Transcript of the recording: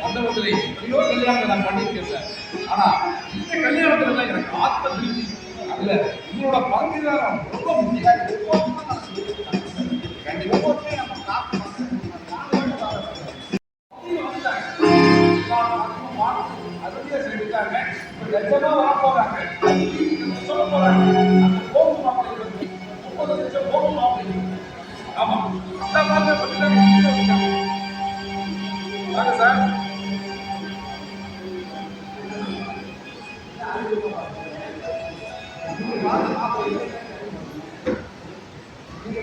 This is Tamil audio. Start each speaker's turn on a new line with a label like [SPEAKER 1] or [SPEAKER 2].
[SPEAKER 1] அந்த மாதிரி எத்தனையோ கல்யாணத்தை நான் பண்ணியிருக்கேன் சார். ஆனா இந்த கல்யாணத்துல தான் எனக்கு ஆத்ம திருப்தி. அதுல உங்களோட பங்கு தான் ரொம்ப முக்கியம். கண்டிப்பா அதுலயே செஞ்சுட்டாங்க. இப்ப லட்சமா வர போறாங்க. சொல்ல போறாங்க. அந்த போகும் மாப்பிள்ளை 30 லட்சம் போகும் மாப்பிள்ளை. ஆமா அந்த மாதிரி பண்ணிட்டாங்க. வாங்க சார். நீங்க